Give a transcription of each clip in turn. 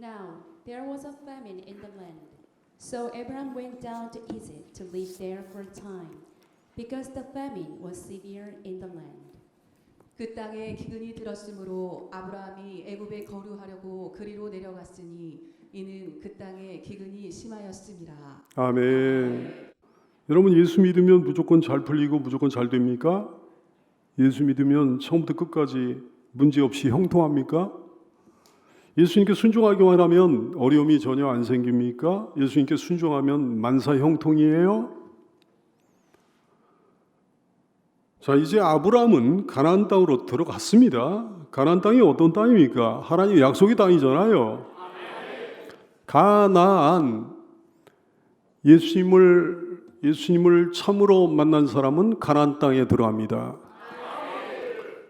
Now there was a famine in the land. So Abraham went down to Egypt to live there for a time, because the famine was severe in the land. 그 땅에 기근이 들었으므로 아브라함이 애굽에 거류하려고 그리로 내려갔으니 이는 그 땅에 기근이 심하였음이라. 아멘. 여러분, 예수 믿으면 무조건 잘 풀리고 무조건 잘 됩니까? 예수 믿으면 처음부터 끝까지 문제 없이 형통합니까? 예수님께 순종하기만 하면 어려움이 전혀 안 생깁니까? 예수님께 순종하면 만사 형통이에요? 자, 이제 아브라함은 가나안 땅으로 들어갔습니다. 가나안 땅이 어떤 땅입니까? 하나님의 약속의 땅이잖아요. 가나안, 예수님을 참으로 만난 사람은 가나안 땅에 들어갑니다.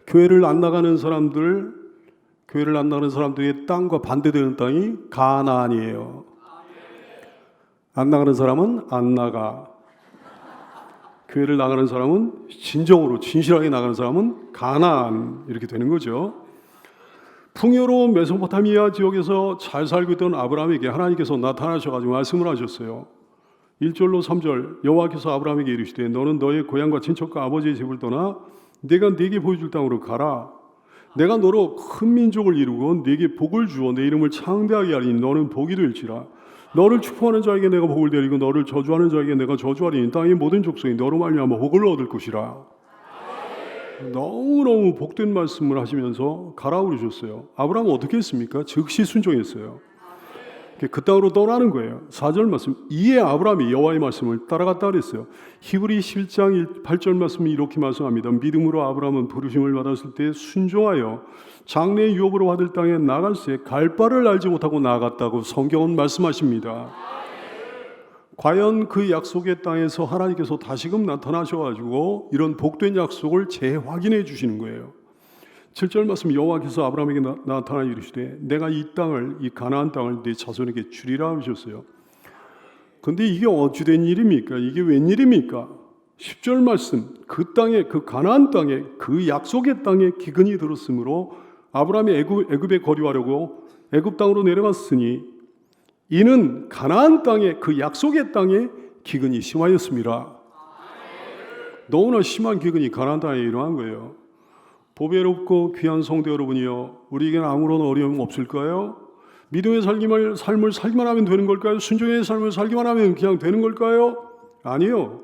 교회를 안 나가는 사람들의 땅과 반대되는 땅이 가나안이에요. 안 나가는 사람은 안 나가. 교회를 나가는 사람은 진실하게 나가는 사람은 가나안, 이렇게 되는 거죠. 풍요로운 메소포타미아 지역에서 잘 살고 있던 아브라함에게 하나님께서 나타나셔가지고 말씀을 하셨어요. 1절로 3절, 여호와께서 아브라함에게 이르시되 너는 너의 고향과 친척과 아버지의 집을 떠나 내가 네게 보여줄 땅으로 가라. 내가 너로 큰 민족을 이루고 네게 복을 주어 내 이름을 창대하게 하리니 너는 복이 될지라. 너를 축복하는 자에게 내가 복을 내리고 너를 저주하는 자에게 내가 저주하리니 땅의 모든 족속이 너로 말미암아 복을 얻을 것이라. 너무너무 복된 말씀을 하시면서 가라 그러셨어요. 아브라함은 어떻게 했습니까? 즉시 순종했어요. 그 땅으로 떠나는 거예요. 4절 말씀, 이에 아브라함이 여호와의 말씀을 따라갔다 그랬어요. 히브리 11장 8절 말씀이 이렇게 말씀합니다. 믿음으로 아브라함은 부르심을 받았을 때 순종하여 장래의 유업으로 받을 땅에 나갈새 갈 바를 알지 못하고 나아갔다고 성경은 말씀하십니다. 과연 그 약속의 땅에서 하나님께서 다시금 나타나셔가지고 이런 복된 약속을 재확인해 주시는 거예요. 7절 말씀, 여호와께서 아브라함에게 나타나 이르시되 내가 이 땅을, 이 가나안 땅을 네 자손에게 주리라 하셨어요. 그런데 이게 어찌된 일입니까? 이게 웬일입니까? 10절 말씀, 그 땅에, 그 가나안 땅에, 그 약속의 땅에 기근이 들었으므로 아브라함이 애굽에 거류하려고 애굽 땅으로 내려갔으니 이는 가나안 땅에, 그 약속의 땅에 기근이 심하였습니다. 너무나 심한 기근이 가나안 땅에 일어난 거예요. 보배롭고 귀한 성도 여러분이요, 우리에게는 아무런 어려움 없을까요? 믿음의 삶을 살기만 하면 되는 걸까요? 순종의 삶을 살기만 하면 그냥 되는 걸까요? 아니요.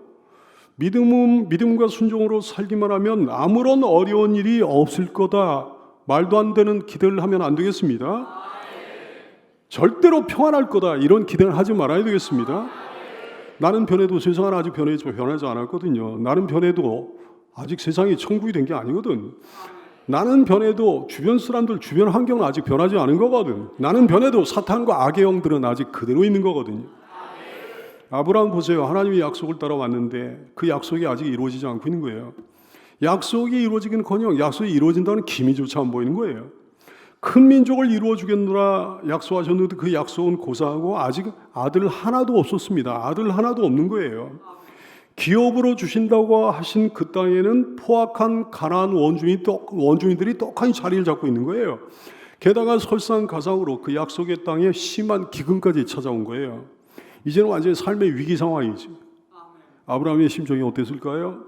믿음과 순종으로 살기만 하면 아무런 어려운 일이 없을 거다, 말도 안 되는 기대를 하면 안 되겠습니다. 절대로 평안할 거다, 이런 기대를 하지 말아야 되겠습니다. 나는 변해도 세상은 아직 변하지 않았거든요. 나는 변해도 아직 세상이 천국이 된 게 아니거든. 나는 변해도 주변 사람들, 주변 환경은 아직 변하지 않은 거거든. 나는 변해도 사탄과 악의 영들은 아직 그대로 있는 거거든요. 아브라함 보세요. 하나님의 약속을 따라왔는데 그 약속이 아직 이루어지지 않고 있는 거예요. 약속이 이루어지긴커녕 약속이 이루어진다는 기미조차 안 보이는 거예요. 큰 민족을 이루어 주겠노라 약속하셨는데 그 약속은 고사하고 아직 아들 하나도 없었습니다. 아들 하나도 없는 거예요. 기업으로 주신다고 하신 그 땅에는 포악한 가나안 원주민들이 떡하니 자리를 잡고 있는 거예요. 게다가 설상가상으로 그 약속의 땅에 심한 기근까지 찾아온 거예요. 이제는 완전히 삶의 위기 상황이지. 아브라함의 심정이 어땠을까요?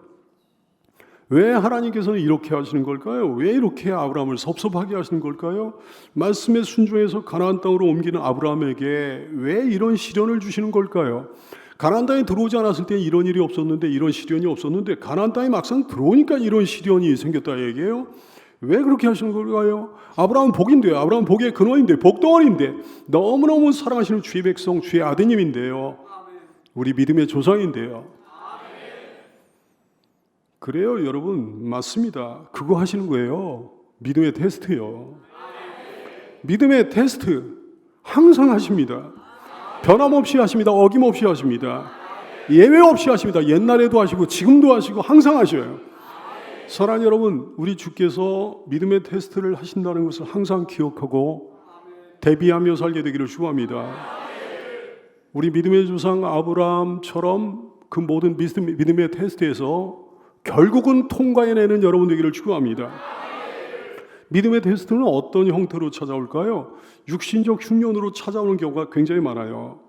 왜 하나님께서는 이렇게 하시는 걸까요? 왜 이렇게 아브라함을 섭섭하게 하시는 걸까요? 말씀에 순종해서 가나안 땅으로 옮기는 아브라함에게 왜 이런 시련을 주시는 걸까요? 가나안 땅에 들어오지 않았을 때 이런 일이 없었는데, 이런 시련이 없었는데 가나안 땅에 막상 들어오니까 이런 시련이 생겼다 얘기예요. 왜 그렇게 하시는 걸까요? 아브라함은 복인데요. 아브라함은 복의 근원인데, 복덩어리인데, 너무너무 사랑하시는 주의 백성, 주의 아드님인데요. 우리 믿음의 조상인데요. 그래요, 여러분. 맞습니다. 그거 하시는 거예요. 믿음의 테스트요. 믿음의 테스트 항상 하십니다. 변함없이 하십니다. 어김없이 하십니다. 예외 없이 하십니다. 옛날에도 하시고 지금도 하시고 항상 하셔요. 사랑하는 여러분, 우리 주께서 믿음의 테스트를 하신다는 것을 항상 기억하고 대비하며 살게 되기를 축원합니다. 우리 믿음의 조상 아브라함처럼 그 모든 믿음의 테스트에서 결국은 통과해내는 여러분 되기를 축원합니다. 믿음의 테스트는 어떤 형태로 찾아올까요? 육신적 흉년으로 찾아오는 경우가 굉장히 많아요.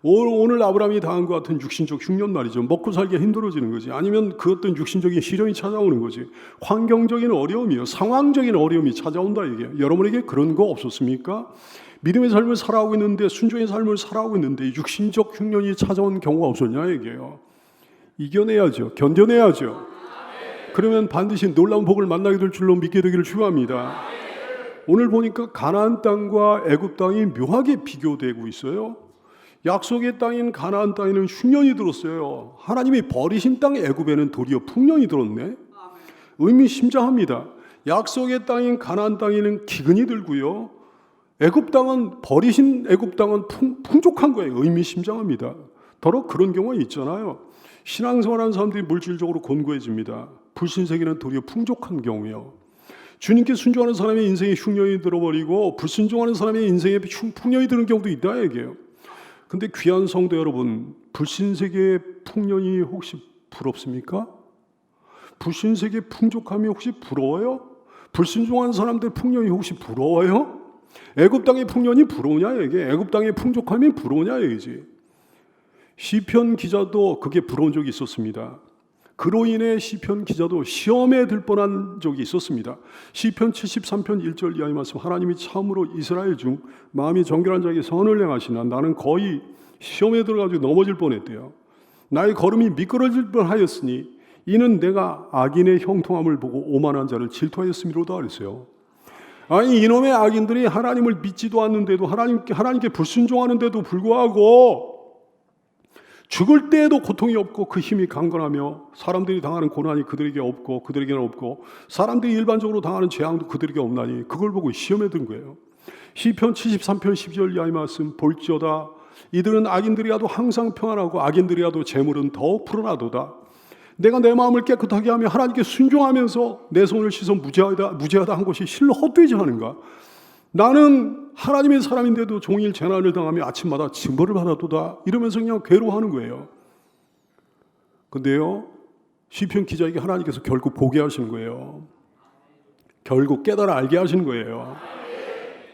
오늘 아브라함이 당한 것 같은 육신적 흉년 말이죠. 먹고 살기가 힘들어지는 거지. 아니면 그 어떤 육신적인 시련이 찾아오는 거지. 환경적인 어려움이요. 상황적인 어려움이 찾아온다 이게. 여러분에게 그런 거 없었습니까? 믿음의 삶을 살아가고 있는데, 순종의 삶을 살아가고 있는데 육신적 흉년이 찾아온 경우가 없었냐 이게요. 이겨내야죠. 견뎌내야죠. 그러면 반드시 놀라운 복을 만나게 될 줄로 믿게 되기를 축원합니다. 오늘 보니까 가나안 땅과 애굽 땅이 묘하게 비교되고 있어요. 약속의 땅인 가나안 땅에는 흉년이 들었어요. 하나님이 버리신 땅 애굽에는 도리어 풍년이 들었네. 의미심장합니다. 약속의 땅인 가나안 땅에는 기근이 들고요. 애굽 땅은 버리신 애굽 땅은 풍족한 거예요. 의미심장합니다. 더러 그런 경우가 있잖아요. 신앙생활하는 사람들이 물질적으로 곤고해집니다. 불신세계는 도리어 풍족한 경우요. 주님께 순종하는 사람의 인생에 흉년이 들어버리고 불순종하는 사람의 인생에 풍년이 드는 경우도 있다 얘기해요. 근데 귀한 성도 여러분, 불신세계의 풍년이 혹시 부럽습니까? 불신세계의 풍족함이 혹시 부러워요? 불순종하는 사람들 풍년이 혹시 부러워요? 애굽 땅의 풍년이 부러우냐 이게? 애굽 땅의 풍족함이 부러우냐 이거지. 시편 기자도 그게 부러운 적이 있었습니다. 그로 인해 시편 기자도 시험에 들 뻔한 적이 있었습니다. 시편 73편 1절 이하의 말씀, 하나님이 참으로 이스라엘 중 마음이 정결한 자에게 선을 행하시나 나는 거의 시험에 들어가지고 넘어질 뻔했대요. 나의 걸음이 미끄러질 뻔하였으니 이는 내가 악인의 형통함을 보고 오만한 자를 질투하였음이로다 그랬어요. 아니 이놈의 악인들이 하나님을 믿지도 않는데도 하나님께 불순종하는데도 불구하고 죽을 때에도 고통이 없고 그 힘이 강건하며 사람들이 당하는 고난이 그들에게는 없고 사람들이 일반적으로 당하는 재앙도 그들에게 없나니 그걸 보고 시험에 든 거예요. 시편 73편 12절 이하의 말씀, 볼지어다 이들은 악인들이라도 항상 평안하고 악인들이라도 재물은 더욱 불어나도다. 내가 내 마음을 깨끗하게 하며 하나님께 순종하면서 내 손을 씻어 무죄하다 한 것이 실로 헛되지 않은가? 나는 하나님의 사람인데도 종일 재난을 당하며 아침마다 징벌을 받아도다 이러면서 그냥 괴로워하는 거예요. 근데요, 시편 기자에게 하나님께서 결국 보게 하시는 거예요. 결국 깨달아 알게 하시는 거예요.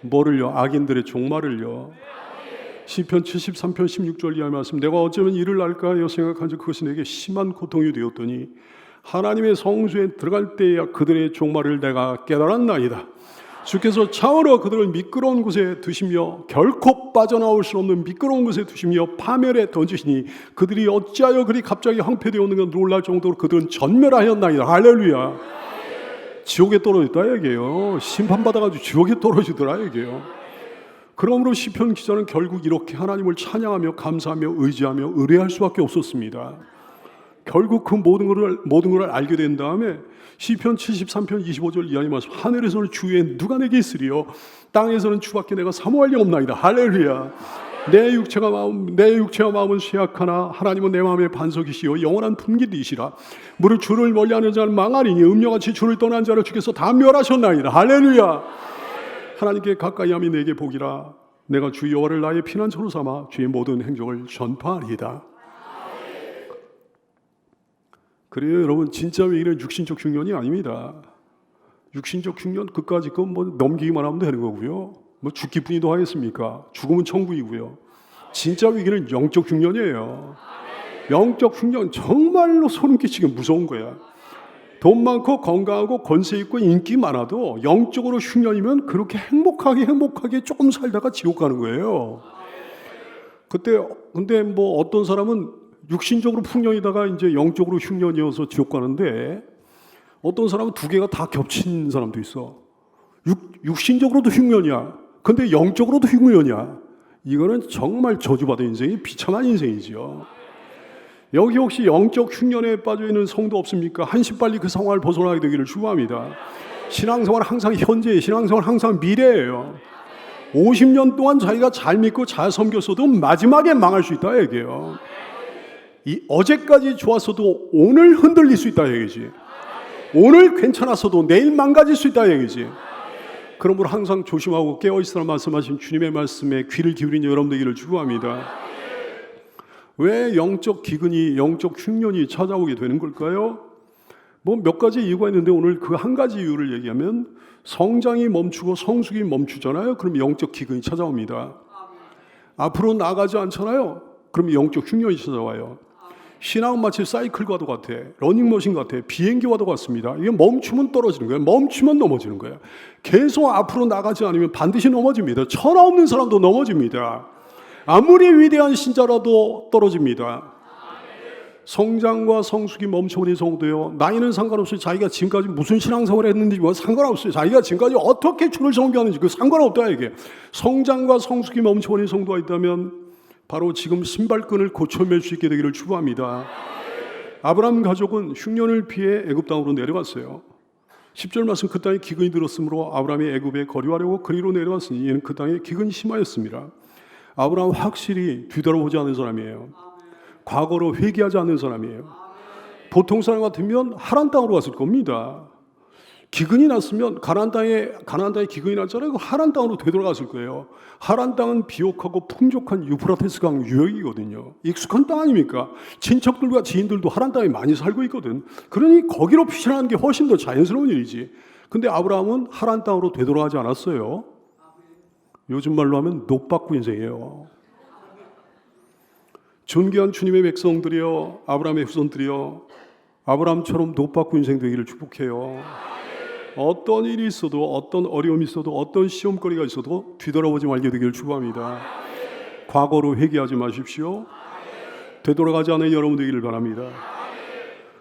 뭐를요? 악인들의 종말을요. 시편 73편 16절 이하의 말씀, 내가 어쩌면 이를 알까 하여 생각한즉 그것이 내게 심한 고통이 되었더니 하나님의 성소에 들어갈 때야 그들의 종말을 내가 깨달았나이다. 주께서 참으로 그들을 미끄러운 곳에 두시며 결코 빠져나올 수 없는 미끄러운 곳에 두시며 파멸에 던지시니 그들이 어찌하여 그리 갑자기 황폐되었는가 놀랄 정도로 그들은 전멸하였나이다. 할렐루야. 지옥에 떨어졌다 얘기해요. 심판받아가지고 지옥에 떨어지더라 얘기해요. 그러므로 시편 기자는 결국 이렇게 하나님을 찬양하며 감사하며 의지하며 의뢰할 수밖에 없었습니다. 결국 그 모든 것을 알게 된 다음에 시편 73편 25절 이하의 말씀, 하늘에서는 주의 누가 내게 있으리요 땅에서는 주밖에 내가 사모할 리 없나이다. 할렐루야. 내 육체와 마음은 쇠약하나 하나님은 내 마음의 반석이시요 영원한 품기이시라. 무릇 주를 멀리하는 자는 망하리니 음녀같이 주를 떠난 자를 주께서 다 멸하셨나이다. 할렐루야. 하나님께 가까이함이 내게 복이라. 내가 주 여호와를 나의 피난처로 삼아 주의 모든 행적을 전파하리이다. 그래요 여러분, 진짜 위기는 육신적 흉년이 아닙니다. 육신적 흉년 그까짓 건 뭐 넘기기만 하면 되는 거고요. 뭐 죽기뿐이도 하겠습니까? 죽음은 천국이고요. 진짜 위기는 영적 흉년이에요. 영적 흉년 정말로 소름 끼치게 무서운 거야. 돈 많고 건강하고 권세 있고 인기 많아도 영적으로 흉년이면 그렇게 행복하게 조금 살다가 지옥 가는 거예요. 근데 뭐 어떤 사람은 육신적으로 풍년이다가 이제 영적으로 흉년이어서 지옥 가는데 어떤 사람은 두 개가 다 겹친 사람도 있어. 육신적으로도 흉년이야. 근데 영적으로도 흉년이야. 이거는 정말 저주받은 인생이 비참한 인생이지요. 여기 혹시 영적 흉년에 빠져있는 성도 없습니까? 한시빨리 그 상황을 벗어나게 되기를 축원합니다. 신앙생활 항상 현재, 신앙생활 항상 미래예요. 50년 동안 자기가 잘 믿고 잘 섬겼어도 마지막에 망할 수 있다 얘기해요. 어제까지 좋았어도 오늘 흔들릴 수 있다 얘기지. 오늘 괜찮았어도 내일 망가질 수 있다 얘기지. 그러므로 항상 조심하고 깨어있으라 말씀하신 주님의 말씀에 귀를 기울인 여러분 되기를 축원합니다. 왜 영적 기근이, 영적 흉년이 찾아오게 되는 걸까요? 뭐 몇 가지 이유가 있는데 오늘 그 한 가지 이유를 얘기하면 성장이 멈추고 성숙이 멈추잖아요. 그럼 영적 기근이 찾아옵니다. 앞으로 나가지 않잖아요. 그럼 영적 흉년이 찾아와요. 신앙은 마치 사이클과도 같아. 러닝머신 같아. 비행기와도 같습니다. 이게 멈추면 떨어지는 거예요. 멈추면 넘어지는 거예요. 계속 앞으로 나가지 않으면 반드시 넘어집니다. 천하 없는 사람도 넘어집니다. 아무리 위대한 신자라도 떨어집니다. 성장과 성숙이 멈춰버린 성도요. 나이는 상관없어요. 자기가 지금까지 무슨 신앙생활을 했는지 뭐 상관없어요. 자기가 지금까지 어떻게 주를 섬기하는지 그 상관없다 이게. 성장과 성숙이 멈춰버린 성도가 있다면 바로 지금 신발끈을 고쳐맬 수 있게 되기를 축복합니다. 아브라함 가족은 흉년을 피해 애굽 땅으로 내려갔어요. 10절 말씀 그 땅에 기근이 들었으므로 아브라함이 애굽에 거류하려고 그리로 내려갔으니 이는 그 땅에 기근이 심하였습니다. 아브라함은 확실히 뒤돌아보지 않는 사람이에요. 과거로 회개하지 않는 사람이에요. 보통 사람 같으면 하란 땅으로 갔을 겁니다. 기근이 났으면 가나안 땅에 기근이 났잖아요. 하란 땅으로 되돌아갔을 거예요. 하란 땅은 비옥하고 풍족한 유프라테스 강 유역이거든요. 익숙한 땅 아닙니까? 친척들과 지인들도 하란 땅에 많이 살고 있거든. 그러니 거기로 피신하는 게 훨씬 더 자연스러운 일이지. 근데 아브라함은 하란 땅으로 되돌아가지 않았어요. 요즘 말로 하면 노빠꾸 인생이에요. 존귀한 주님의 백성들이여, 아브라함의 후손들이여, 아브라함처럼 노빠꾸 인생 되기를 축복해요. 어떤 일이 있어도, 어떤 어려움이 있어도, 어떤 시험거리가 있어도 뒤돌아보지 말게 되기를 축복합니다. 과거로 회개하지 마십시오. 되돌아가지 않은 여러분 되기를 바랍니다.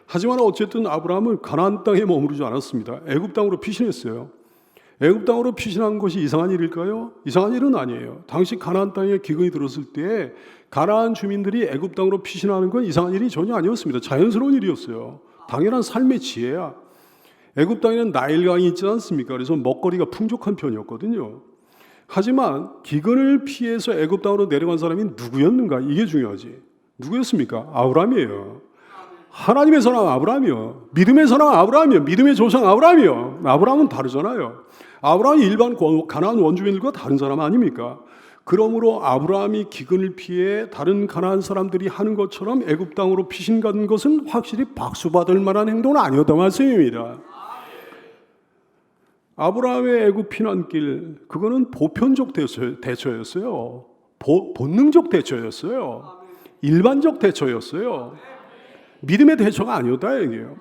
하지만 어쨌든 아브라함은 가나안 땅에 머무르지 않았습니다. 애굽 땅으로 피신했어요. 애굽 땅으로 피신한 것이 이상한 일일까요? 이상한 일은 아니에요. 당시 가나안 땅에 기근이 들었을 때 가나안 주민들이 애굽 땅으로 피신하는 건 이상한 일이 전혀 아니었습니다. 자연스러운 일이었어요. 당연한 삶의 지혜야. 애굽 땅에는 나일강이 있지 않습니까? 그래서 먹거리가 풍족한 편이었거든요. 하지만 기근을 피해서 애굽 땅으로 내려간 사람이 누구였는가? 이게 중요하지. 누구였습니까? 아브라함이에요. 하나님의 사람 아브라함이요. 믿음의 사람 아브라함이요. 믿음의 조상 아브라함이요. 아브라함은 다르잖아요. 아브라함이 일반 가나안 원주민들과 다른 사람 아닙니까? 그러므로 아브라함이 기근을 피해 다른 가나안 사람들이 하는 것처럼 애굽 땅으로 피신 가는 것은 확실히 박수 받을 만한 행동은 아니었단 말씀입니다. 아브라함의 애굽 피난길, 그거는 보편적 대처였어요. 본능적 대처였어요. 일반적 대처였어요. 믿음의 대처가 아니었다 얘기예요.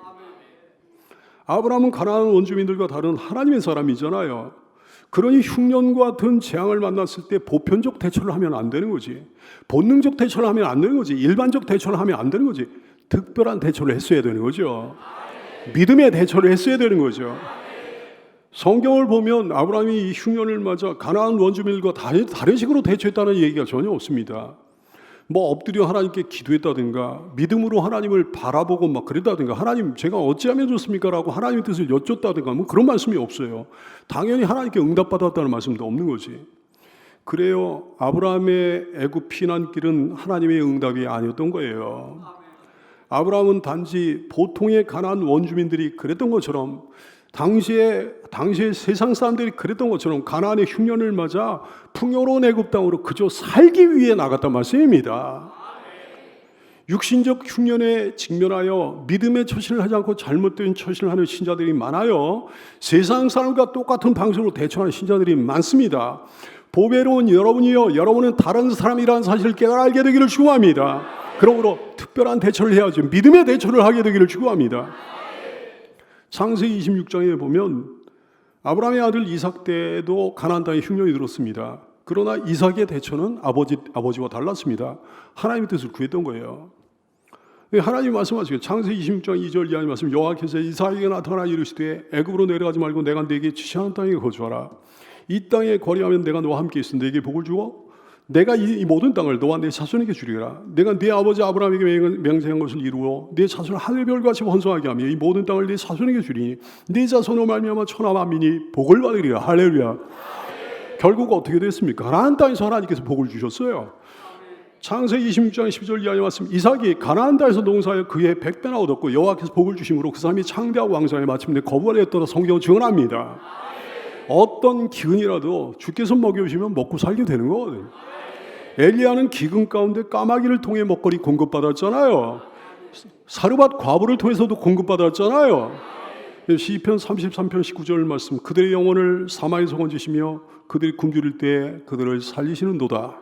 아브라함은 가나안 원주민들과 다른 하나님의 사람이잖아요. 그러니 흉년과 같은 재앙을 만났을 때 보편적 대처를 하면 안 되는 거지. 본능적 대처를 하면 안 되는 거지. 일반적 대처를 하면 안 되는 거지. 특별한 대처를 했어야 되는 거죠. 믿음의 대처를 했어야 되는 거죠. 성경을 보면 아브라함이 이 흉년을 맞아 가나안 원주민들과 다른 식으로 대처했다는 얘기가 전혀 없습니다. 뭐 엎드려 하나님께 기도했다든가 믿음으로 하나님을 바라보고 막 그랬다든가 하나님 제가 어찌하면 좋습니까? 라고 하나님의 뜻을 여쭙다든가 뭐 그런 말씀이 없어요. 당연히 하나님께 응답받았다는 말씀도 없는 거지. 그래요. 아브라함의 애굽 피난길은 하나님의 응답이 아니었던 거예요. 아브라함은 단지 보통의 가나안 원주민들이 그랬던 것처럼 당시에 세상 사람들이 그랬던 것처럼 가나안의 흉년을 맞아 풍요로운 애굽 땅으로 그저 살기 위해 나갔단 말씀입니다. 육신적 흉년에 직면하여 믿음의 처신을 하지 않고 잘못된 처신을 하는 신자들이 많아요. 세상 사람과 똑같은 방식으로 대처하는 신자들이 많습니다. 보배로운 여러분이요, 여러분은 다른 사람이라는 사실을 깨달아 알게 되기를 축원합니다. 그러므로 특별한 대처를 해야죠. 믿음의 대처를 하게 되기를 축원합니다. 창세기 26장에 보면 아브라함의 아들 이삭 때도 가나안 땅에 흉년이 들었습니다. 그러나 이삭의 대처는 아버지와 달랐습니다. 하나님의 뜻을 구했던 거예요. 하나님 말씀하시고 창세기 26장 2절 이하의 말씀, 여호와께서 이삭에게 나타나 이르시되 애굽으로 내려가지 말고 내가 네게 지시하는 땅에 거주하라. 이 땅에 거리하면 내가 너와 함께 있어 네게 복을 주어 내가 이 모든 땅을 너와 내 자손에게 주리라. 내가 네 아버지 아브라함에게 맹세한 것을 이루어 네 자손을 하늘별같이 번성하게 하며 이 모든 땅을 네 자손에게 주리니 네 자손으로 말미암아 천하 만민이 복을 받으리라. 할렐루야. 결국 어떻게 됐습니까? 가나안 땅에서 하나님께서 복을 주셨어요. 창세기 26장 12절 이하의 말씀, 이삭이 가나안 땅에서 농사하여 그의 100배나 얻었고 여호와께서 복을 주심으로 그 사람이 창대하고 왕성하여 마침내 거부하려 했더라. 성경은 증언합니다. 어떤 기근이라도 주께서 먹여주시면 먹고 살게 되는 거거든요. 엘리야는 기근 가운데 까마귀를 통해 먹거리 공급받았잖아요. 사르밧 과부를 통해서도 공급받았잖아요. 시편 33편 19절 말씀, 그들의 영혼을 사망에서 건지시며 그들이 굶주릴 때 그들을 살리시는도다.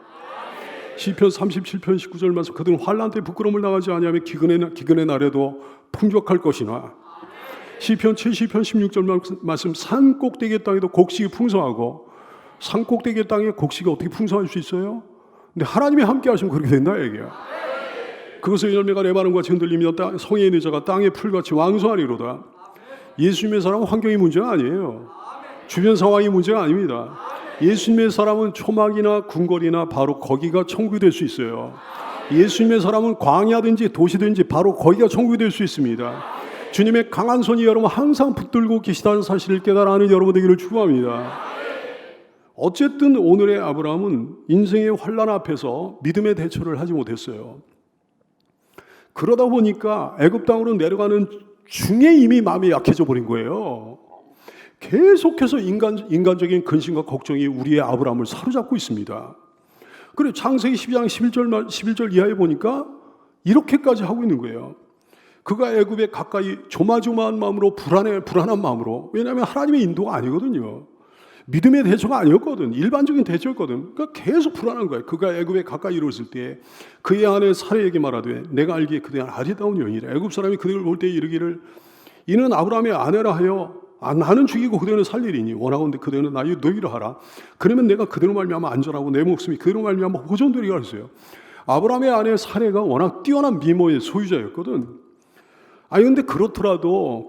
시편 37편 19절 말씀, 그들은 환난 때 부끄러움을 당하지 아니하며 기근의 날에도 풍족할 것이나. 시편 70편 16절 말씀, 산 꼭대기의 땅에도 곡식이 풍성하고. 산 꼭대기의 땅에 곡식이 어떻게 풍성할 수 있어요? 근데 하나님이 함께 하시면 그렇게 된다 얘기야. 그것의 열매가 내 발음과 흔들리며 성에 있는 자가 땅의 풀같이 왕성하리로다. 예수님의 사람은 환경이 문제가 아니에요. 주변 상황이 문제가 아닙니다. 예수님의 사람은 초막이나 궁궐이나 바로 거기가 천국이 될 수 있어요. 예수님의 사람은 광야든지 도시든지 바로 거기가 천국이 될 수 있습니다. 주님의 강한 손이 여러분 항상 붙들고 계시다는 사실을 깨달아는 여러분 되기를 축복합니다. 어쨌든 오늘의 아브라함은 인생의 환난 앞에서 믿음의 대처를 하지 못했어요. 그러다 보니까 애굽 땅으로 내려가는 중에 이미 마음이 약해져 버린 거예요. 계속해서 인간적인 근심과 걱정이 우리의 아브라함을 사로잡고 있습니다. 그리고 창세기 12장 11절 이하에 보니까 이렇게까지 하고 있는 거예요. 그가 애굽에 가까이 조마조마한 마음으로 불안한 마음으로, 왜냐하면 하나님의 인도가 아니거든요. 믿음의 대처가 아니었거든. 일반적인 대처였거든. 그러니까 계속 불안한 거예요. 그가 애굽에 가까이 이르렀을 때 그의 아내 사레에게 말하되 내가 알기에 그대는 아리따운 여인이라. 애굽 사람이 그들을 볼 때 이르기를 이는 아브라함의 아내라 하여 나는 죽이고 그대는 살리리니 원하건대 그대는 나의 노이라 하라. 그러면 내가 그대로 말미암아 안전하고 내 목숨이 그대로 말미암아 보존되리라 했어요. 아브라함의 아내 사레가 워낙 뛰어난 미모의 소유자였거든. 아니 근데 그렇더라도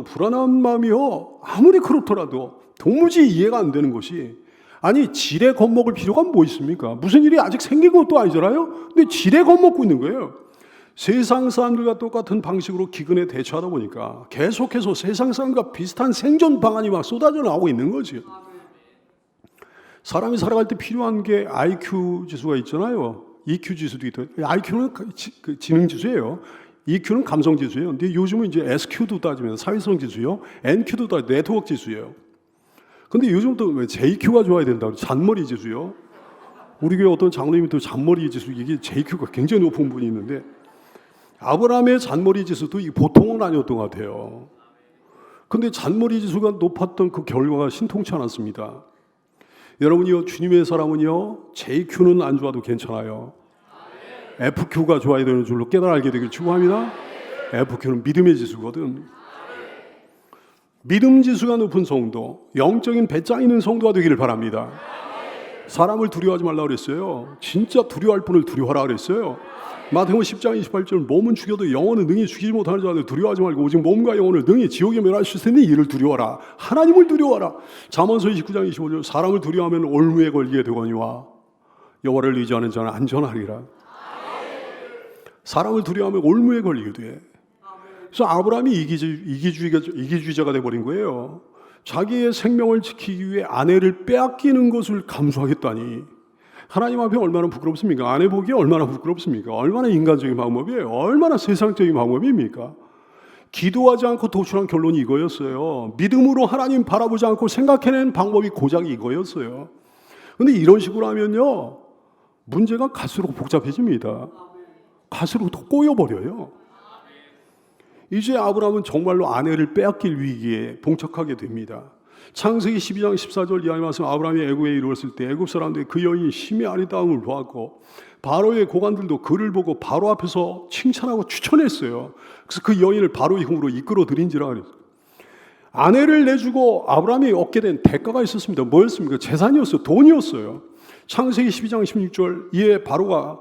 불안한 마음이요. 아무리 그렇더라도 도무지 이해가 안 되는 것이, 아니 지레 겁먹을 필요가 뭐 있습니까? 무슨 일이 아직 생긴 것도 아니잖아요. 근데 지레 겁먹고 있는 거예요. 세상 사람들과 똑같은 방식으로 기근에 대처하다 보니까 계속해서 세상 사람과 비슷한 생존 방안이 막 쏟아져 나오고 있는 거지. 사람이 살아갈 때 필요한 게 IQ 지수가 있잖아요. EQ 지수도 있다. IQ는 그 지능 지수예요. EQ는 감성 지수예요. 근데 요즘은 이제 SQ도 따지면 사회성 지수요, NQ도 따지면 네트워크 지수예요. 근데 요즘 또 왜 JQ가 좋아야 된다고, 잔머리 지수요. 우리 교회 어떤 장로님이 또 잔머리 지수, 이게 JQ가 굉장히 높은 분이 있는데 아브라함의 잔머리 지수도 보통은 아니었던 것 같아요. 근데 잔머리 지수가 높았던 그 결과가 신통치 않았습니다. 여러분이요, 주님의 사람은요, JQ는 안 좋아도 괜찮아요. FQ가 좋아야 되는 줄로 깨달아 알게 되길 축복합니다. FQ는 믿음의 지수거든. 믿음 지수가 높은 성도, 영적인 배짱 있는 성도가 되기를 바랍니다. 사람을 두려워하지 말라고 그랬어요. 진짜 두려워할 분을 두려워하라 그랬어요. 마태복음 10장 28절, 몸은 죽여도 영혼은 능히 죽이지 못하는 자들 두려워하지 말고 오직 몸과 영혼을 능히 지옥에 멸하실 수 있는 이를 두려워하라. 하나님을 두려워하라. 잠언서 29장 25절, 사람을 두려워하면 올무에 걸리게 되거니와 여호와를 의지하는 자는 안전하리라. 사람을 두려워하면 올무에 걸리게 돼. 그래서 아브라함이 이기주의자가 돼버린 거예요. 자기의 생명을 지키기 위해 아내를 빼앗기는 것을 감수하겠다니. 하나님 앞에 얼마나 부끄럽습니까? 아내 보기에 얼마나 부끄럽습니까? 얼마나 인간적인 방법이에요? 얼마나 세상적인 방법입니까? 기도하지 않고 도출한 결론이 이거였어요. 믿음으로 하나님 바라보지 않고 생각해낸 방법이 고작 이거였어요. 그런데 이런 식으로 하면요, 문제가 갈수록 복잡해집니다. 갈수록 더 꼬여버려요. 이제 아브라함은 정말로 아내를 빼앗길 위기에 봉착하게 됩니다. 창세기 12장 14절 이하의 말씀, 아브라함이 애굽에 이르렀을 때 애굽 사람들이 그 여인이 심히 아리따움을 보았고 바로의 고관들도 그를 보고 바로 앞에서 칭찬하고 추천했어요. 그래서 그 여인을 바로의 힘으로 이끌어 들인지라 그랬어요. 아내를 내주고 아브라함이 얻게 된 대가가 있었습니다. 뭐였습니까? 재산이었어요. 돈이었어요. 창세기 12장 16절, 이에 바로가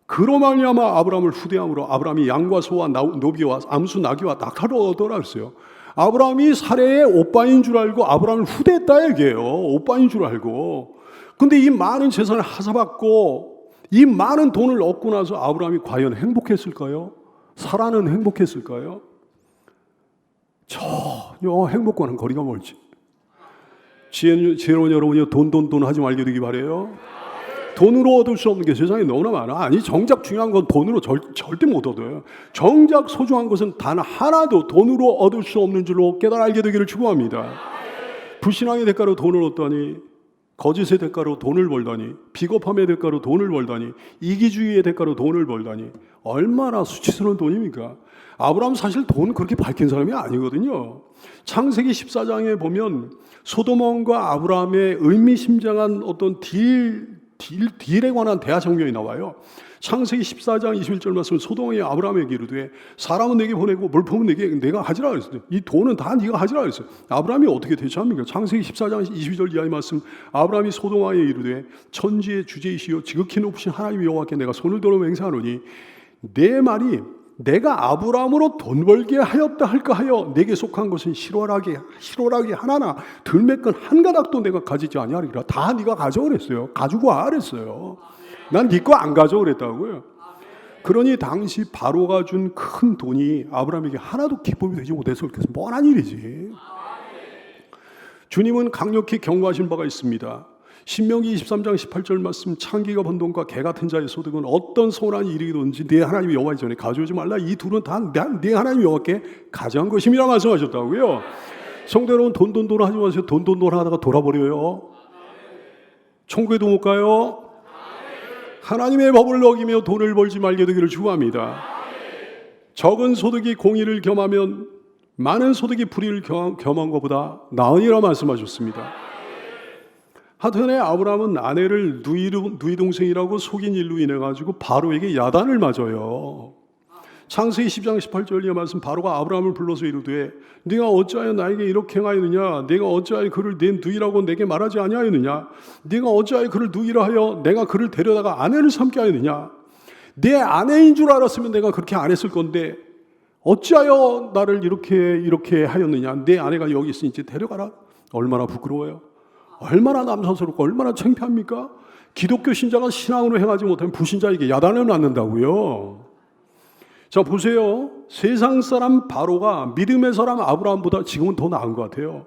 그로 말미암아 아브라함을 후대함으로 아브라함이 양과 소와 노비와 암수 나귀와 낙타를 얻어라 했어요. 아브라함이 사레의 오빠인 줄 알고 아브라함을 후대했다 얘기해요. 오빠인 줄 알고. 근데 이 많은 재산을 하사받고 이 많은 돈을 얻고 나서 아브라함이 과연 행복했을까요? 사라는 행복했을까요? 전혀 행복과는 거리가 멀지. 지혜로운 여러분이 돈 하지 말게 되기 바래요. 돈으로 얻을 수 없는 게 세상에 너무나 많아. 아니 정작 중요한 건 돈으로 절대 못 얻어요. 정작 소중한 것은 단 하나도 돈으로 얻을 수 없는 줄로 깨달아 알게 되기를 축복합니다. 불신앙의 대가로 돈을 얻다니 거짓의 대가로 돈을 벌다니, 비겁함의 대가로 돈을 벌다니, 이기주의의 대가로 돈을 벌다니, 얼마나 수치스러운 돈입니까? 아브라함 사실 돈 그렇게 밝힌 사람이 아니거든요. 창세기 14장에 보면 소도몬과 아브라함의 의미심장한 어떤 딜에 관한 대화 장면이 나와요. 창세기 14장 21절 말씀, 소돔이 아브라함에게 이르되 사람은 내게 보내고 물품은 내가 하지라 그랬어요. 이 돈은 다 네가 하지라 그랬어요. 아브라함이 어떻게 대처합니까? 창세기 14장 22절 이하의 말씀, 아브라함이 소돔아에 이르되 천지의 주제이시여 지극히 높으신 하나님 여호와께 내가 손을 들어 맹세하노니 내 말이 내가 아브라함으로 돈 벌게 하였다 할까 하여 내게 속한 것은 실오라기 하나나 들매건 한 가닥도 내가 가지지 아니하리라. 다 네가 가져 그랬어요. 가지고 와 그랬어요. 난 네 거 안 가져 그랬다고요. 그러니 당시 바로가 준 큰 돈이 아브라함에게 하나도 기쁨이 되지 못해서 그렇게 뻔한 일이지. 주님은 강력히 경고하신 바가 있습니다. 신명기 23장 18절 말씀, 창기가 번 돈과 개 같은 자의 소득은 어떤 선한 일이든지 네 하나님 여호와 전에 가져오지 말라. 이 둘은 다 네 하나님 여호와께 가져간 것임이라 말씀하셨다고요. 성도 여러분, 돈 하지 마세요. 돈 하다가 돌아버려요. 천국에도 못 가요. 하나님의 법을 어기며 돈을 벌지 말게 되기를 축원합니다. 적은 소득이 공의를 겸하면 많은 소득이 불의를 겸한 것보다 나으니라 말씀하셨습니다. 하여튼에 아브라함은 아내를 누이 동생이라고 속인 일로 인해 가지고 바로에게 야단을 맞아요. 창세기 10장 18절의 말씀, 바로가 아브라함을 불러서 이르되 네가 어찌하여 나에게 이렇게 행하였느냐? 네가 어찌하여 그를 내 누이라고 내게 말하지 아니하였느냐? 네가 어찌하여 그를 누이라 하여 내가 그를 데려다가 아내를 삼게 하였느냐? 내 아내인 줄 알았으면 내가 그렇게 안 했을 건데 어찌하여 나를 이렇게 하였느냐? 내 아내가 여기 있으니 이제 데려가라. 얼마나 부끄러워요. 얼마나 남사스럽고 얼마나 창피합니까? 기독교 신자가 신앙으로 행하지 못하면 불신자에게 야단을 맞는다고요. 자, 보세요. 세상 사람 바로가 믿음의 사람 아브라함보다 지금은 더 나은 것 같아요.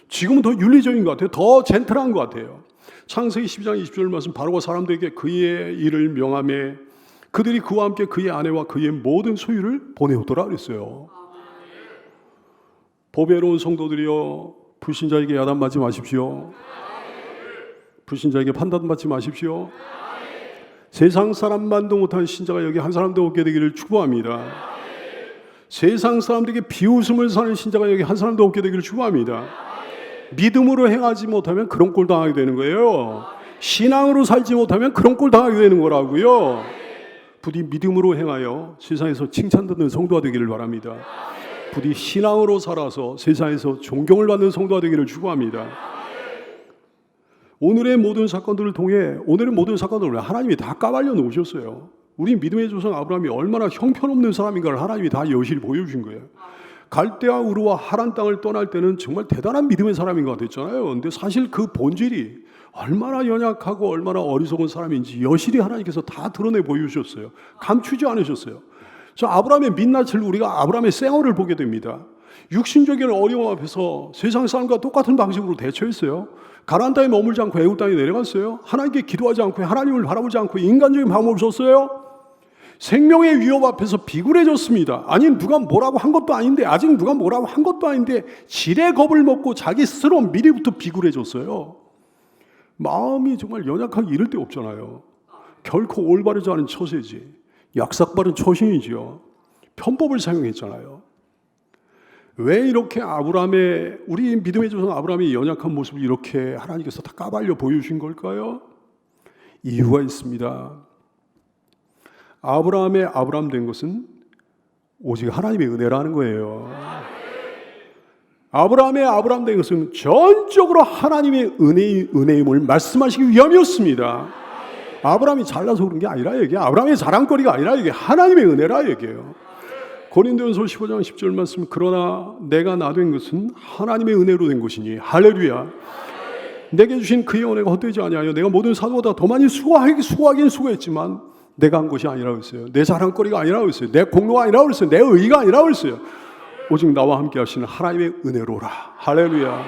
지금은 더 윤리적인 것 같아요. 더 젠틀한 것 같아요. 창세기 12장 20절 말씀, 바로가 사람들에게 그의 일을 명하며 그들이 그와 함께 그의 아내와 그의 모든 소유를 보내오더라 그랬어요. 보배로운 성도들이여, 불신자에게 야단맞지 마십시오. 불신자에게 판단받지 마십시오. 세상 사람만도 못한 신자가 여기 한 사람도 없게 되기를 축복합니다. 세상 사람들에게 비웃음을 사는 신자가 여기 한 사람도 없게 되기를 축복합니다. 믿음으로 행하지 못하면 그런 꼴 당하게 되는 거예요. 신앙으로 살지 못하면 그런 꼴 당하게 되는 거라고요. 부디 믿음으로 행하여 세상에서 칭찬받는 성도가 되기를 바랍니다. 부디 신앙으로 살아서 세상에서 존경을 받는 성도가 되기를 축복합니다. 오늘의 모든 사건들을 통해 하나님이 다 까발려 놓으셨어요. 우리 믿음의 조상 아브라함이 얼마나 형편없는 사람인가를 하나님이 다 여실히 보여주신 거예요. 갈대아 우르와 하란 땅을 떠날 때는 정말 대단한 믿음의 사람인 것 같았잖아요. 근데 사실 그 본질이 얼마나 연약하고 얼마나 어리석은 사람인지 여실히 하나님께서 다 드러내 보여주셨어요. 감추지 않으셨어요. 저 아브라함의 민낯을 우리가 아브라함의 생얼을 보게 됩니다. 육신적인 어려움 앞에서 세상 사람과 똑같은 방식으로 대처했어요. 가나안 땅에 머물지 않고 애굽 땅에 내려갔어요. 하나님께 기도하지 않고 하나님을 바라보지 않고 인간적인 방법을 썼어요. 생명의 위협 앞에서 비굴해졌습니다. 아니 누가 뭐라고 한 것도 아닌데 지레 겁을 먹고 자기 스스로 미리부터 비굴해졌어요. 마음이 정말 연약하기 이를 데 없잖아요. 결코 올바르지 않은 처세지, 약삭바른 처신이지요. 편법을 사용했잖아요. 왜 이렇게 우리 믿음의 조상 아브라함의 연약한 모습을 이렇게 하나님께서 다 까발려 보여주신 걸까요? 이유가 있습니다. 아브라함의 아브라함 된 것은 오직 하나님의 은혜라는 거예요. 아브라함의 아브라함 된 것은 전적으로 하나님의 은혜임을 말씀하시기 위함이었습니다. 아브라함이 잘나서 그런 게 아니라 이게 아브라함의 자랑거리가 아니라 이게 하나님의 은혜라 얘기예요. 고린도전서 15장 10절 말씀, 그러나 내가 나 된 것은 하나님의 은혜로 된 것이니 할렐루야. 내게 주신 그의 은혜가 헛되지 아니하여 내가 모든 사도보다 더 많이 수고하긴 수고했지만 내가 한 것이 아니라고 했어요. 내 자랑거리가 아니라고 했어요. 내 공로가 아니라고 했어요. 내 의가 아니라고 했어요. 오직 나와 함께 하시는 하나님의 은혜로라. 할렐루야.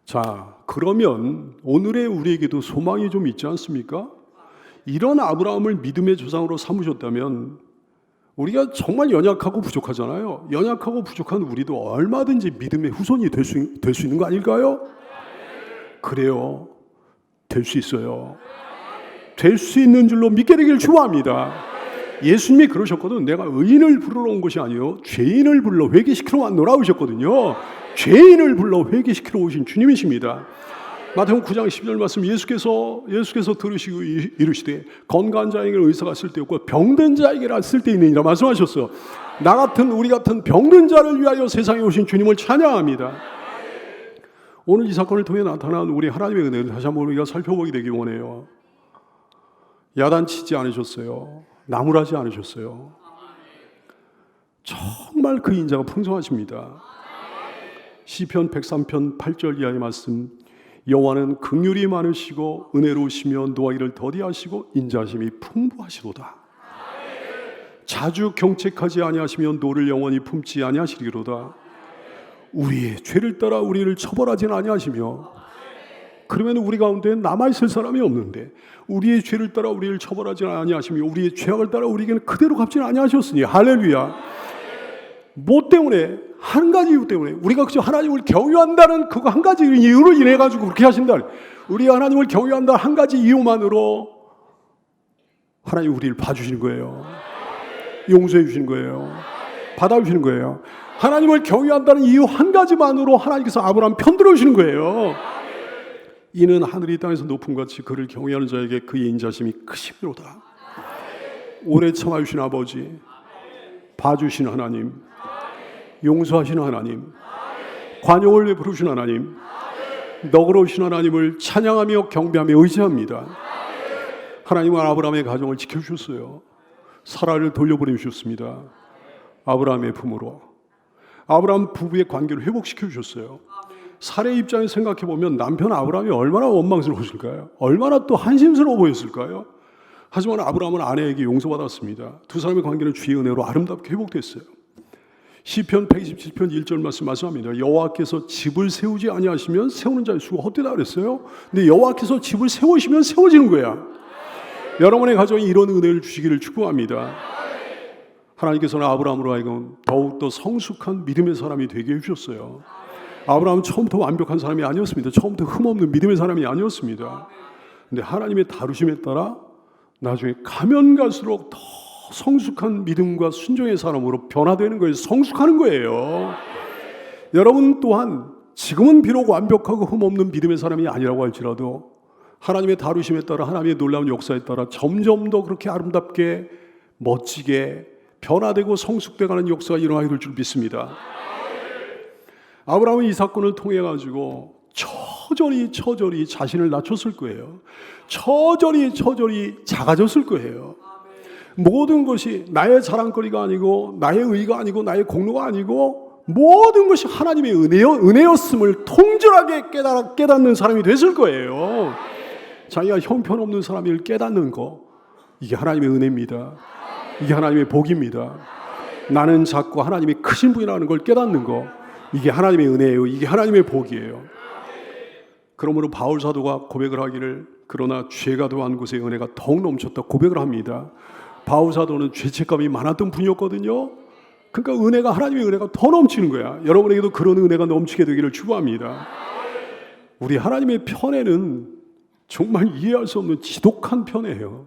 자, 그러면 오늘의 우리에게도 소망이 좀 있지 않습니까? 이런 아브라함을 믿음의 조상으로 삼으셨다면 우리가 정말 연약하고 부족하잖아요. 연약하고 부족한 우리도 얼마든지 믿음의 후손이 될 수 있는 거 아닐까요? 그래요. 될 수 있어요. 될 수 있는 줄로 믿게 되기를 축원합니다. 예수님이 그러셨거든. 내가 의인을 부르러 온 것이 아니요 죄인을 불러 회개시키러 왔노라 하셨거든요. 죄인을 불러 회개시키러 오신 주님이십니다. 마태복음 9장 12절 말씀, 예수께서 들으시고 이르시되 건강한 자에게 의사가 쓸데없고 병든 자에게라 쓸데있느니라 말씀하셨어. 우리 같은 병든 자를 위하여 세상에 오신 주님을 찬양합니다. 오늘 이 사건을 통해 나타난 우리 하나님의 은혜를 다시 한번 우리가 살펴보게 되기 원해요. 야단치지 않으셨어요. 나무라지 않으셨어요. 정말 그 인자가 풍성하십니다. 시편 103편 8절 이하의 말씀, 여호와는 긍휼이 많으시고 은혜로우시며 노하기를 더디하시고 인자심이 풍부하시도다. 자주 경책하지 아니하시며 노를 영원히 품지 아니하시리로다. 우리의 죄를 따라 우리를 처벌하지는 아니하시며, 그러면 우리 가운데 남아있을 사람이 없는데 우리의 죄를 따라 우리를 처벌하지는 아니하시며 우리의 죄악을 따라 우리에게는 그대로 갚지는 아니하셨으니 할렐루야. 뭐 때문에? 한 가지 이유 때문에. 우리가 그저 하나님을 경유한다는 그거 한 가지 이유로 인해 가지고 그렇게 하신다. 우리가 하나님을 경유한다는 한 가지 이유만으로 하나님 우리를 봐주시는 거예요. 용서해 주시는 거예요. 받아주시는 거예요. 하나님을 경유한다는 이유 한 가지만으로 하나님께서 아브라함 편들어 주시는 거예요. 이는 하늘이 땅에서 높은 같이 그를 경외하는 자에게 그의 인자심이 크심이로다. 오래 참아주신 아버지, 봐주시는 하나님, 용서하시는 하나님, 관용을 베푸시는 하나님, 너그러우신 하나님을 찬양하며 경배하며 의지합니다. 하나님은 아브라함의 가정을 지켜주셨어요. 사라를 돌려보내주셨습니다. 아브라함의 품으로 아브라함 부부의 관계를 회복시켜 주셨어요. 사례 입장에서 생각해 보면 남편 아브라함이 얼마나 원망스러웠을까요? 얼마나 또 한심스러워 보였을까요? 하지만 아브라함은 아내에게 용서받았습니다. 두 사람의 관계는 주의 은혜로 아름답게 회복됐어요. 시편 127편 1절 말씀합니다. 여호와께서 집을 세우지 아니하시면 세우는 자의 수가 헛되다 그랬어요. 근데 여호와께서 집을 세우시면 세워지는 거야. 여러분의 가정에 이런 은혜를 주시기를 축복합니다. 하나님께서는 아브라함으로 하여금 더욱더 성숙한 믿음의 사람이 되게 해주셨어요. 아브라함은 처음부터 완벽한 사람이 아니었습니다. 처음부터 흠없는 믿음의 사람이 아니었습니다. 근데 하나님의 다루심에 따라 나중에 가면 갈수록 더 성숙한 믿음과 순종의 사람으로 변화되는 거예요. 성숙하는 거예요. 여러분 또한 지금은 비록 완벽하고 흠없는 믿음의 사람이 아니라고 할지라도 하나님의 다루심에 따라 하나님의 놀라운 역사에 따라 점점 더 그렇게 아름답게 멋지게 변화되고 성숙돼가는 역사가 일어나게 될 줄 믿습니다. 아브라함은 이 사건을 통해 가지고 처절히 자신을 낮췄을 거예요. 처절히 작아졌을 거예요. 모든 것이 나의 자랑거리가 아니고 나의 의가 아니고 나의 공로가 아니고 모든 것이 하나님의 은혜였음을 통절하게 깨닫는 사람이 됐을 거예요. 자기가 형편없는 사람을 깨닫는 거, 이게 하나님의 은혜입니다. 이게 하나님의 복입니다. 나는 작고 하나님이 크신 분이라는 걸 깨닫는 거, 이게 하나님의 은혜예요. 이게 하나님의 복이에요. 그러므로 바울 사도가 고백을 하기를, 그러나 죄가 더한 곳에 은혜가 더욱 넘쳤다 고백을 합니다. 바울 사도는 죄책감이 많았던 분이었거든요. 그러니까 하나님의 은혜가 더 넘치는 거야. 여러분에게도 그런 은혜가 넘치게 되기를 축복합니다. 우리 하나님의 편애는 정말 이해할 수 없는 지독한 편애예요.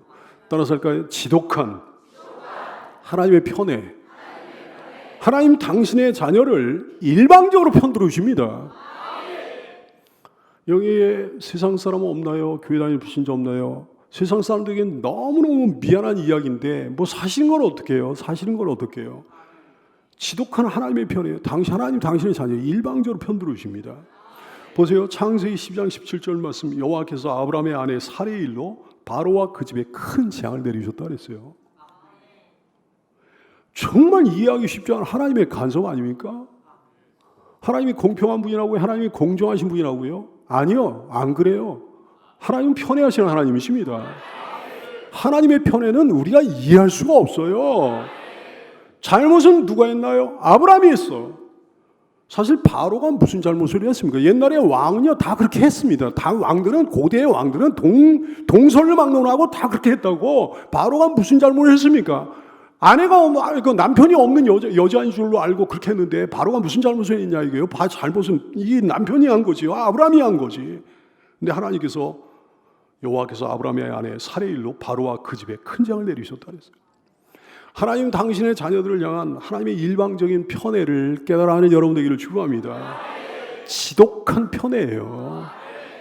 따라서 할까요? 지독한 하나님의 편애. 하나님 당신의 자녀를 일방적으로 편들어 주십니다. 여기에 세상 사람은 없나요? 교회 다니는 불신자 없나요? 세상 사람들에게는 너무너무 미안한 이야기인데 뭐 사실인 걸 어떻게 해요? 사실인 걸 어떻게 해요? 지독한 하나님의 편이에요. 하나님 당신의 자녀 일방적으로 편들어 주십니다. 보세요. 창세기 10장 17절 말씀, 여호와께서 아브라함의 아내 사레의 일로 바로와 그 집에 큰 재앙을 내리셨다 그랬어요. 정말 이해하기 쉽지 않은 하나님의 간섭 아닙니까? 하나님이 공평한 분이라고요? 하나님이 공정하신 분이라고요? 아니요, 안 그래요. 하나님은 편애하시는 하나님이십니다. 하나님의 편애는 우리가 이해할 수가 없어요. 잘못은 누가 했나요? 아브라함이 했어. 사실 바로가 무슨 잘못을 했습니까? 옛날에 왕은요 다 그렇게 했습니다. 다 왕들은, 고대의 왕들은 동설을 막론하고 다 그렇게 했다고. 바로가 무슨 잘못을 했습니까? 남편이 없는 여자인 줄로 알고 그렇게 했는데 바로가 무슨 잘못을 했냐 이게요. 잘못은 이 남편이 한 거지, 아브라함이 한 거지. 근데 하나님께서 여호와께서 아브라함의 아내 사레의 일로 바로와 그 집에 큰 재앙을 내리셨다 그랬어요. 하나님 당신의 자녀들을 향한 하나님의 일방적인 편애를 깨달아 하는 여러분 되기를 축원합니다. 지독한 편애예요.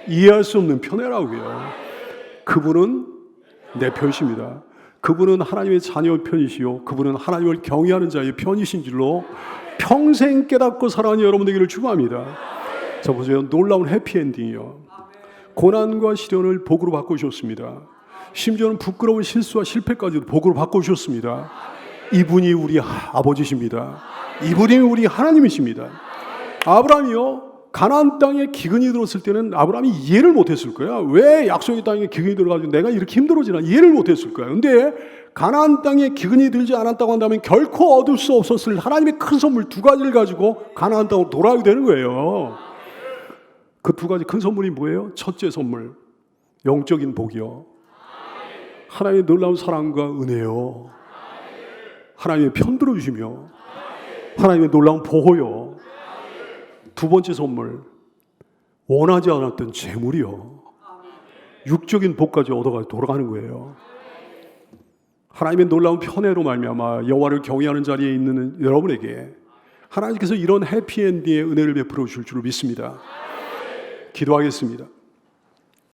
이해할 수 없는 편애라고요. 그분은 내 편이십니다. 그분은 하나님의 자녀의 편이시요 그분은 하나님을 경외하는 자의 편이신 줄로 평생 깨닫고 살아가는 여러분 되기를 축원합니다. 자 보세요. 놀라운 해피엔딩이요. 고난과 시련을 복으로 바꿔주셨습니다. 심지어는 부끄러운 실수와 실패까지도 복으로 바꿔주셨습니다. 이분이 우리 아버지십니다. 이분이 우리 하나님이십니다. 아브라함이요 가나안 땅에 기근이 들었을 때는 아브라함이 이해를 못했을 거야. 왜 약속의 땅에 기근이 들어가지고 내가 이렇게 힘들어지나 이해를 못했을 거야. 근데 가나안 땅에 기근이 들지 않았다고 한다면 결코 얻을 수 없었을 하나님의 큰 선물 두 가지를 가지고 가나안 땅으로 돌아오게 되는 거예요. 그 두 가지 큰 선물이 뭐예요? 첫째 선물 영적인 복이요. 하나님의 놀라운 사랑과 은혜요. 하나님의 편들어 주시며 하나님의 놀라운 보호요. 두 번째 선물 원하지 않았던 재물이요. 육적인 복까지 얻어가지고 돌아가는 거예요. 하나님의 놀라운 편애로 말미암아 여호와를 경외하는 자리에 있는 여러분에게 하나님께서 이런 해피엔딩의 은혜를 베풀어 주실 줄 믿습니다. 기도하겠습니다.